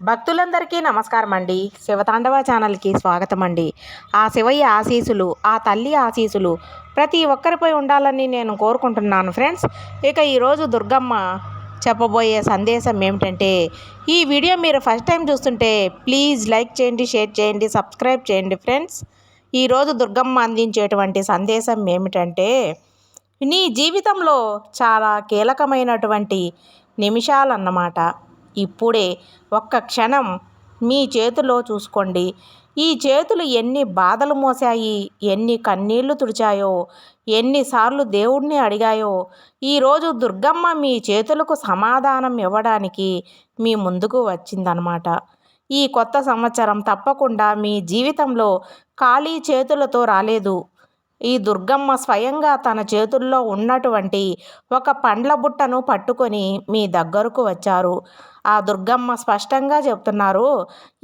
భక్తులందరికీ నమస్కారం అండి. శివతాండవ ఛానల్కి స్వాగతం అండి. ఆ శివయ్య ఆశీసులు, ఆ తల్లి ఆశీసులు ప్రతి ఒక్కరిపై ఉండాలని నేను కోరుకుంటున్నాను ఫ్రెండ్స్. ఇక ఈరోజు దుర్గమ్మ చెప్పబోయే సందేశం ఏమిటంటే, ఈ వీడియో మీరు ఫస్ట్ టైం చూస్తుంటే ప్లీజ్ లైక్ చేయండి, షేర్ చేయండి, సబ్స్క్రైబ్ చేయండి ఫ్రెండ్స్. ఈరోజు దుర్గమ్మ అందించేటువంటి సందేశం ఏమిటంటే, నీ జీవితంలో చాలా కీలకమైనటువంటి నిమిషాలన్నమాట. ఇప్పుడే ఒక్క క్షణం మీ చేతిలో చూసుకోండి. ఈ చేతులు ఎన్ని బాధలు మోసాయి, ఎన్ని కన్నీళ్లు తుడిచాయో, ఎన్నిసార్లు దేవుణ్ణి అడిగాయో. ఈరోజు దుర్గమ్మ మీ చేతులకు సమాధానం ఇవ్వడానికి మీ ముందుకు వచ్చిందనమాట. ఈ కొత్త సంవత్సరం తప్పకుండా మీ జీవితంలో ఖాళీ చేతులతో రాలేదు. ఈ దుర్గమ్మ స్వయంగా తన చేతుల్లో ఉన్నటువంటి ఒక పండ్ల బుట్టను పట్టుకొని మీ దగ్గరకు వచ్చారు. ఆ దుర్గమ్మ స్పష్టంగా చెప్తున్నారు,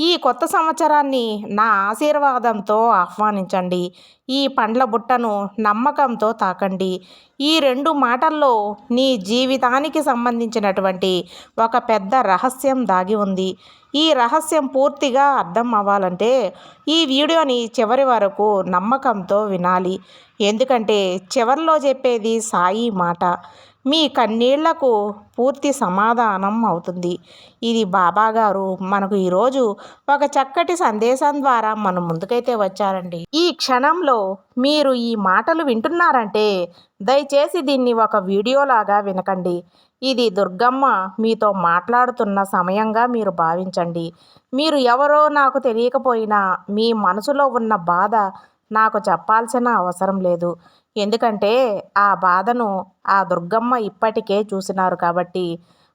ఈ కొత్త సంవత్సరాన్ని నా ఆశీర్వాదంతో ఆహ్వానించండి. ఈ పండ్ల బుట్టను నమ్మకంతో తాకండి. ఈ రెండు మాటల్లో నీ జీవితానికి సంబంధించినటువంటి ఒక పెద్ద రహస్యం దాగి ఉంది. ఈ రహస్యం పూర్తిగా అర్థం అవ్వాలంటే ఈ వీడియోని చివరి వరకు నమ్మకంతో వినాలి. ఎందుకంటే చివరిలో చెప్పేది సాయి మాట. మీ కన్నీళ్లకు పూర్తి సమాధానం అవుతుంది. ఇది బాబాగారు మనకు ఈరోజు ఒక చక్కటి సందేశం ద్వారా మన ముందుకైతే వచ్చారండి. ఈ క్షణంలో మీరు ఈ మాటలు వింటున్నారంటే దయచేసి దీన్ని ఒక వీడియోలాగా వినకండి. ఇది దుర్గమ్మ మీతో మాట్లాడుతున్న సమయంగా మీరు భావించండి. మీరు ఎవరో నాకు తెలియకపోయినా మీ మనసులో ఉన్న బాధ నాకు చెప్పాల్సిన అవసరం లేదు. ఎందుకంటే ఆ బాధను ఆ దుర్గమ్మ ఇప్పటికే చూసినారు కాబట్టి.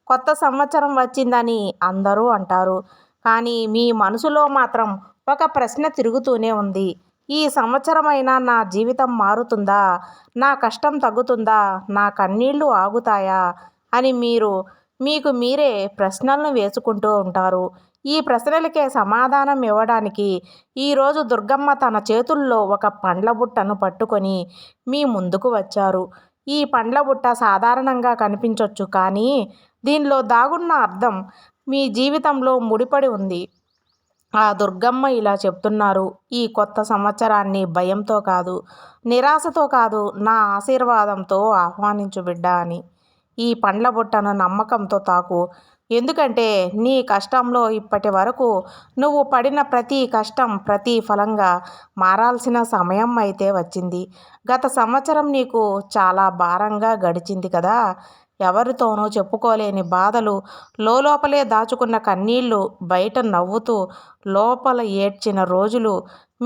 కొత్త సంవత్సరం వచ్చిందని అందరూ అంటారు, కానీ మీ మనసులో మాత్రం ఒక ప్రశ్న తిరుగుతూనే ఉంది. ఈ సంవత్సరమైనా నా జీవితం మారుతుందా, నా కష్టం తగ్గుతుందా, నా కన్నీళ్లు ఆగుతాయా అని మీకు మీరే ప్రశ్నలను వేసుకుంటూ ఉంటారు. ఈ ప్రశ్నలకే సమాధానం ఇవ్వడానికి ఈరోజు దుర్గమ్మ తన చేతుల్లో ఒక పండ్ల బుట్టను పట్టుకొని మీ ముందుకు వచ్చారు. ఈ పండ్ల బుట్ట సాధారణంగా కనిపించవచ్చు, కానీ దీనిలో దాగున్న అర్థం మీ జీవితంలో ముడిపడి ఉంది. ఆ దుర్గమ్మ ఇలా చెప్తున్నారు, ఈ కొత్త సంవత్సరాన్ని భయంతో కాదు, నిరాశతో కాదు, నా ఆశీర్వాదంతో ఆహ్వానించు బిడ్డ అని. ఈ పండ్ల బుట్టను నమ్మకంతో తాకు. ఎందుకంటే నీ కష్టంలో ఇప్పటి వరకు నువ్వు పడిన ప్రతి కష్టం ప్రతిఫలంగా మారాల్సిన సమయం అయితే వచ్చింది. గత సంవత్సరం నీకు చాలా భారంగా గడిచింది కదా. ఎవరితోనూ చెప్పుకోలేని బాధలు, లోపలే దాచుకున్న కన్నీళ్లు, బయట నవ్వుతూ లోపల ఏడ్చిన రోజులు.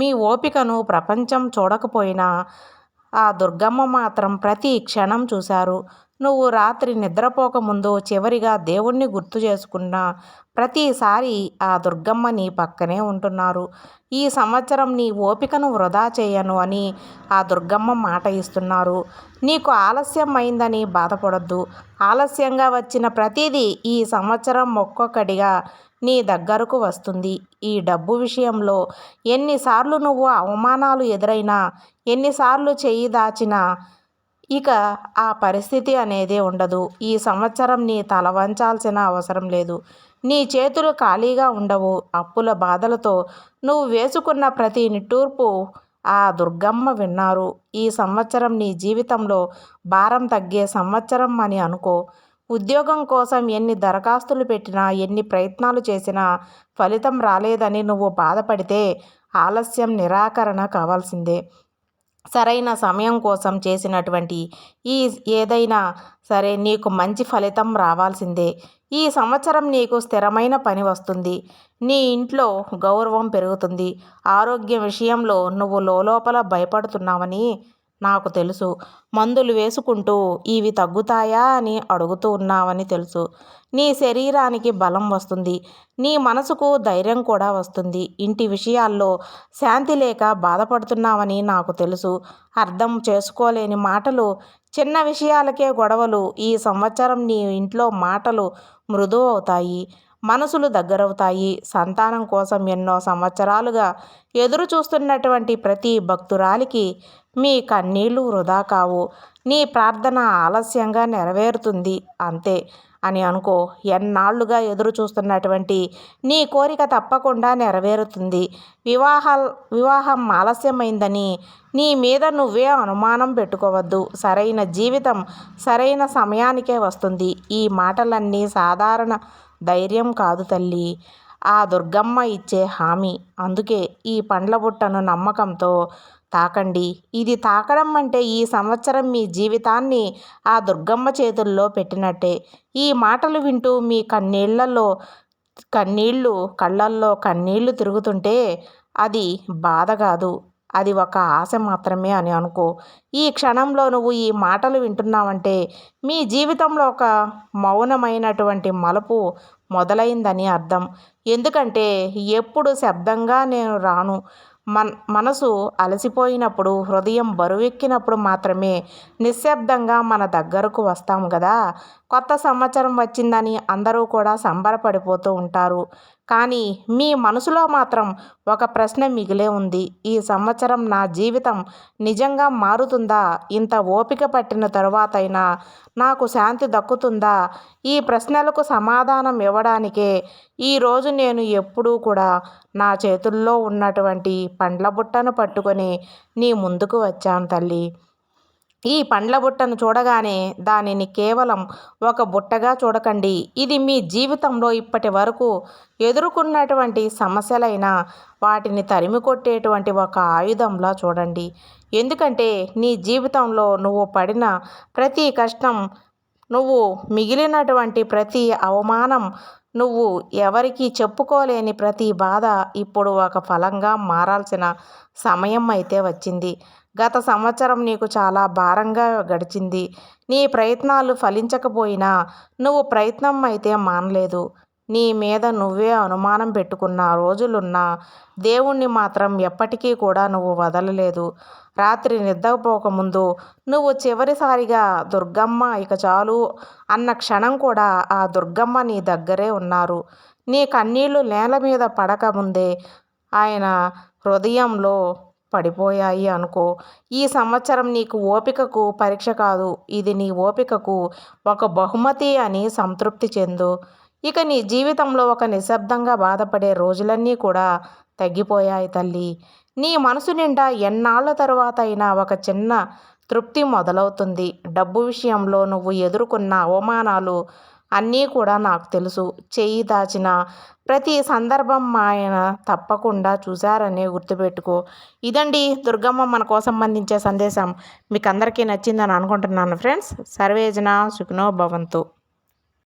మీ ఓపికను ప్రపంచం చూడకపోయినా ఆ దుర్గమ్మ మాత్రం ప్రతి క్షణం చూశారు. నువ్వు రాత్రి నిద్రపోకముందు చివరిగా దేవుణ్ణి గుర్తు చేసుకున్న ప్రతిసారి ఆ దుర్గమ్మ నీ పక్కనే ఉంటున్నారు. ఈ సంవత్సరం నీ ఓపికను వృధా చేయను అని ఆ దుర్గమ్మ మాట ఇస్తున్నారు. నీకు ఆలస్యం అయిందని బాధపడొద్దు. ఆలస్యంగా వచ్చిన ప్రతిదీ ఈ సంవత్సరం ఒక్కొక్కటిగా నీ దగ్గరకు వస్తుంది. ఈ డబ్బు విషయంలో ఎన్నిసార్లు నువ్వు అవమానాలు ఎదురైనా, ఎన్నిసార్లు చెయ్యి దాచినా ఇక ఆ పరిస్థితి అనేదే ఉండదు. ఈ సంవత్సరం నీ తల వంచాల్సిన అవసరం లేదు. నీ చేతులు ఖాళీగా ఉండవు. అప్పుల బాధలతో నువ్వు వేసుకున్న ప్రతి నిట్టూర్పు ఆ దుర్గమ్మ విన్నారు. ఈ సంవత్సరం నీ జీవితంలో భారం తగ్గే సంవత్సరం అని అనుకో. ఉద్యోగం కోసం ఎన్ని దరఖాస్తులు పెట్టినా, ఎన్ని ప్రయత్నాలు చేసినా ఫలితం రాలేదని నువ్వు బాధపడితే ఆలస్యం నిరాకరణ కావాల్సిందే. సరైన సమయం కోసం చేసినటువంటి ఈ ఏదైనా సరే నీకు మంచి ఫలితం రావాల్సిందే. ఈ సంవత్సరం నీకు స్థిరమైన పని వస్తుంది. నీ ఇంట్లో గౌరవం పెరుగుతుంది. ఆరోగ్యం విషయంలో నువ్వు లోపల భయపడుతున్నావని నాకు తెలుసు. మందులు వేసుకుంటూ ఇవి తగ్గుతాయా అని అడుగుతూ ఉన్నావని తెలుసు. నీ శరీరానికి బలం వస్తుంది. నీ మనసుకు ధైర్యం కూడా వస్తుంది. ఇంటి విషయాల్లో శాంతి లేక బాధపడుతున్నావని నాకు తెలుసు. అర్థం చేసుకోలేని మాటలు, చిన్న విషయాలకే గొడవలు. ఈ సంవత్సరం నీ ఇంట్లో మాటలు మృదువు అవుతాయి, మనసులు దగ్గరవుతాయి. సంతానం కోసం ఎన్నో సంవత్సరాలుగా ఎదురు చూస్తున్నటువంటి ప్రతి భక్తురాలికి మీ కన్నీళ్లు వృధా కావు. నీ ప్రార్థన ఆలస్యంగా నెరవేరుతుంది అంతే. అని అనుకో. ఎన్నాళ్లుగా ఎదురు చూస్తున్నటువంటి నీ కోరిక తప్పకుండా నెరవేరుతుంది. వివాహం ఆలస్యమైందని నీ మీద నువ్వే అనుమానం పెట్టుకోవద్దు. సరైన జీవితం సరైన సమయానికే వస్తుంది. ఈ మాటలన్నీ సాధారణ ధైర్యం కాదు తల్లి, ఆ దుర్గమ్మ ఇచ్చే హామీ. అందుకే ఈ పండ్ల బుట్టను నమ్మకంతో తాకండి. ఇది తాకడం అంటే ఈ సంవత్సరం మీ జీవితాన్ని ఆ దుర్గమ్మ చేతుల్లో పెట్టినట్టే. ఈ మాటలు వింటూ మీ కళ్ళల్లో కన్నీళ్లు తిరుగుతుంటే అది బాధ కాదు, అది ఒక ఆశ మాత్రమే అని అనుకో. ఈ క్షణంలో నువ్వు ఈ మాటలు వింటున్నావంటే మీ జీవితంలో ఒక మౌనమైనటువంటి మలుపు మొదలైందని అర్థం. ఎందుకంటే ఎప్పుడు శబ్దంగా నేను రాను. మనసు అలసిపోయినప్పుడు, హృదయం బరువెక్కినప్పుడు మాత్రమే నిశ్శబ్దంగా మన దగ్గరకు వస్తాము కదా. కొత్త సంవత్సరం వచ్చిందని అందరూ కూడా సంబరపడిపోతూ ఉంటారు. కానీ మీ మనసులో మాత్రం ఒక ప్రశ్న మిగిలే ఉంది. ఈ సంవత్సరం నా జీవితం నిజంగా మారుతుందా? ఇంత ఓపిక పట్టిన తరువాతైనా నాకు శాంతి దక్కుతుందా? ఈ ప్రశ్నలకు సమాధానం ఇవ్వడానికే ఈరోజు నేను ఎప్పుడూ కూడా నా చేతుల్లో ఉన్నటువంటి పండ్ల బుట్టను పట్టుకొని నీ ముందుకు వచ్చాను తల్లి. ఈ పండ్ల బుట్టను చూడగానే దానిని కేవలం ఒక బుట్టగా చూడకండి. ఇది మీ జీవితంలో ఇప్పటి వరకు ఎదుర్కొన్నటువంటి సమస్యలైనా వాటిని తరిమి కొట్టేటువంటి ఒక ఆయుధంలా చూడండి. ఎందుకంటే నీ జీవితంలో నువ్వు పడిన ప్రతి కష్టం, నువ్వు మిగిలినటువంటి ప్రతి అవమానం, నువ్వు ఎవరికీ చెప్పుకోలేని ప్రతి బాధ ఇప్పుడు ఒక ఫలంగా మారాల్సిన సమయం అయితే వచ్చింది. గత సంవత్సరం నీకు చాలా భారంగా గడిచింది. నీ ప్రయత్నాలు ఫలించకపోయినా నువ్వు ప్రయత్నం అయితే మానలేదు. నీ మీద నువ్వే అనుమానం పెట్టుకున్న రోజులున్నా దేవుణ్ణి మాత్రం ఎప్పటికీ కూడా నువ్వు వదలలేదు. రాత్రి నిద్రపోకముందు నువ్వు చివరిసారిగా దుర్గమ్మ ఇక చాలు అన్న క్షణం కూడా ఆ దుర్గమ్మ నీ దగ్గరే ఉన్నారు. నీ కన్నీళ్లు నేల మీద పడకముందే ఆయన హృదయంలో పడిపోయాయి అనుకో. ఈ సంవత్సరం నీకు ఓపికకు పరీక్ష కాదు, ఇది నీ ఓపికకు ఒక బహుమతి అని సంతృప్తి చెందు. ఇక నీ జీవితంలో ఒక నిశ్శబ్దంగా బాధపడే రోజులన్నీ కూడా తగ్గిపోయాయి తల్లి. నీ మనసు నిండా ఎన్నాళ్ల తరువాత అయినా ఒక చిన్న తృప్తి మొదలవుతుంది. డబ్బు విషయంలో నువ్వు ఎదుర్కొన్న అవమానాలు అన్నీ కూడా నాకు తెలుసు. చెయ్యి దాచిన ప్రతి సందర్భం ఆయన తప్పకుండా చూశారనే గుర్తుపెట్టుకో. ఇదండి దుర్గమ్మ మన కోసం అందించే సందేశం. మీకు అందరికీ నచ్చిందని అనుకుంటున్నాను ఫ్రెండ్స్. సర్వేజన సుఖినో భవంతు.